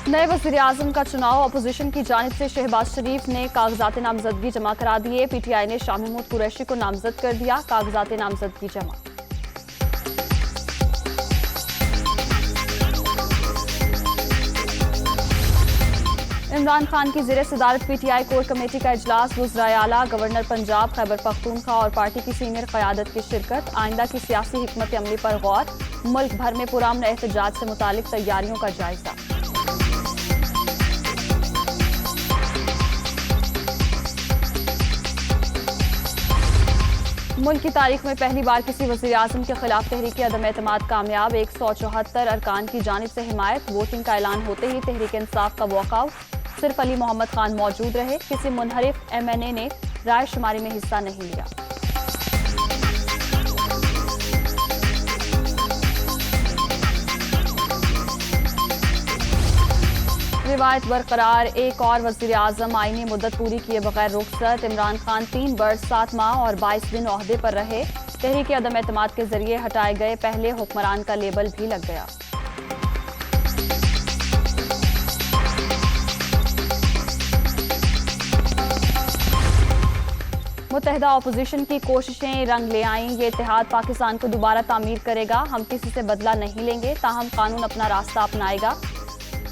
नए वज़ीर-ए-आज़म का चुनाव अपोजिशन की जानिब से शहबाज शरीफ ने कागजात नामजदगी जमा करा दिए। पीटीआई ने शाह महमूद कुरैशी को नामजद कर दिया। कागजात नामजदगी जमा। इमरान खान की ज़ेरे सदारत पीटीआई कोर कमेटी का इजलास, वज़राए आला, गवर्नर पंजाब, खैबर पख्तूनख्वा और पार्टी की सीनियर क़यादत की शिरकत। आइंदा की सियासी हिकमत अमली पर गौर। मुल्क भर में पुरअमन एहतजाज से मुतालिक तैयारियों का जायजा। मुल्क की तारीख में पहली बार किसी वज़ीर-ए-आज़म के खिलाफ तहरीक अदम एतमाद कामयाब। 174 अरकान की जानिब से हिमायत। वोटिंग का ऐलान होते ही तहरीक इंसाफ का वॉकआउट। सिर्फ अली मोहम्मद खान मौजूद रहे। किसी मुनहरिफ एमएनए ने राय शुमारी में हिस्सा नहीं लिया। रिवायत बरकरार, एक और वज़ीर-ए-आज़म आईनी मुद्दत पूरी किए बगैर रुखसत। इमरान खान 3 बरस 7 माह और 22 दिन ओहदे पर रहे। तहरीक अदम एतमाद के जरिए हटाए गए पहले हुक्मरान का लेबल भी लग गया। मुत्तहिदा अपोजिशन की कोशिशें रंग ले आईं। ये इत्तेहाद पाकिस्तान को दोबारा तामीर करेगा। हम किसी से बदला नहीं लेंगे, ताहम कानून अपना रास्ता अपनाएगा।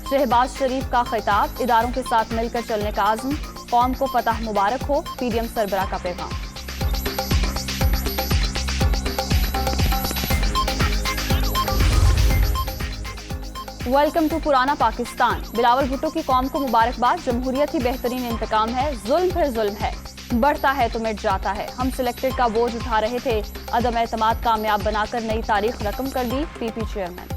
शहबाज शरीफ का खिताब, इदारों के साथ मिलकर चलने का आज़म। कौम को फतह मुबारक हो, पीडीएम सरबराह का पैगाम। वेलकम टू पुराना पाकिस्तान। बिलावल भुट्टो की कौम को मुबारकबाद। जमहूरियत ही बेहतरीन इंतकाम है। जुल्म फिर जुल्म है, बढ़ता है तो मिट जाता है। हम सिलेक्टेड का बोझ उठा रहे थे, अदम एतमाद कामयाब बनाकर नई तारीख रकम कर दी। PP chairman.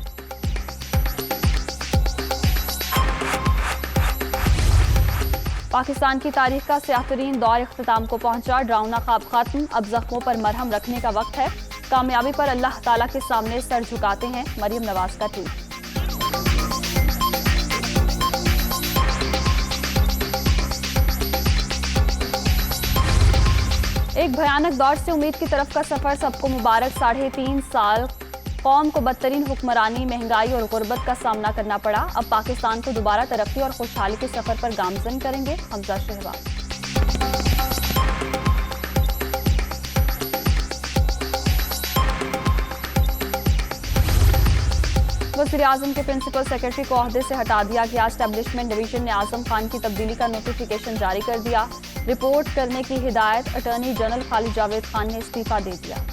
पाकिस्तान की तारीख का सियाहतरीन दौर इख्तिताम को पहुंचा। ड्राउना ख्वाब खत्म, अब जख्मों पर मरहम रखने का वक्त है। कामयाबी पर अल्लाह ताला के सामने सर झुकाते हैं। मरियम नवाज का ट्वीट। एक भयानक दौर से उम्मीद की तरफ का सफर सबको मुबारक। 3.5 साल कौम को बदतरीन हुक्मरानी, महंगाई और गुर्बत का सामना करना पड़ा। अब पाकिस्तान को दोबारा तरक्की और खुशहाली के सफर पर गामजन करेंगे हमजा शहबाज। वज़ीर-ए-आज़म के प्रिंसिपल सेक्रेटरी को ओहदे से हटा दिया गया। एस्टेब्लिशमेंट डिवीजन ने आज़म खान की तब्दीली का नोटिफिकेशन जारी कर दिया। रिपोर्ट करने की हिदायत। अटॉर्नी जनरल खालिद जावेद खान ने इस्तीफा दे दिया।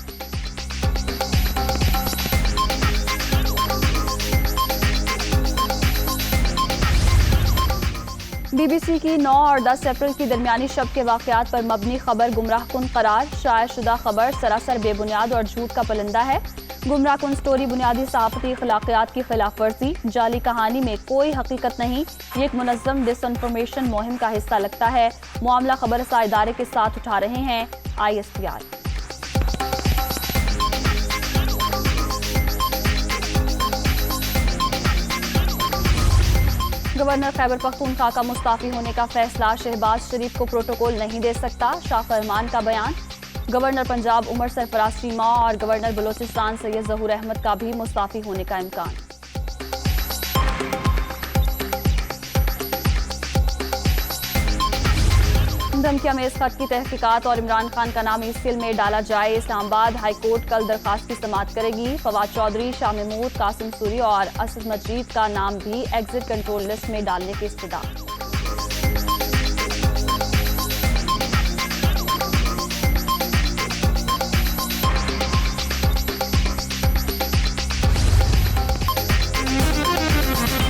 बीबीसी की 9 और 10 अप्रैल की दरमियानी शब के वाक़यात पर मबनी खबर गुमराह कुन करार। शाया शुदा खबर सरासर बेबुनियाद और झूठ का पलंदा है। गुमराह कुन स्टोरी बुनियादी सहाफ़ती अखलाकियात की खिलाफ वर्जी। जाली कहानी में कोई हकीकत नहीं। ये एक मुनज़्ज़म डिसइंफॉर्मेशन मुहिम का हिस्सा लगता है। मामला खबरसा इदारे के साथ उठा रहे हैं ISPR। गवर्नर खैबर पख्तूनख्वा का मुस्ताफी होने का फैसला। शहबाज शरीफ को प्रोटोकॉल नहीं दे सकता, शाह फरमान का बयान। गवर्नर पंजाब उमर सरफराज चीमा और गवर्नर बलोचिस्तान सैयद ज़हूर अहमद का भी मुस्ताफी होने का इम्कान। धमकिया में इस खत की तहकीकात और इमरान खान का नाम ECL में डाला जाए। इस्लामाबाद हाई कोर्ट कल दरखास्त की समाअत करेगी। फवाद चौधरी, शाह महमूद, कासिम सूरी और असद मजीद का नाम भी एग्जिट कंट्रोल लिस्ट में डालने की इस्तदा।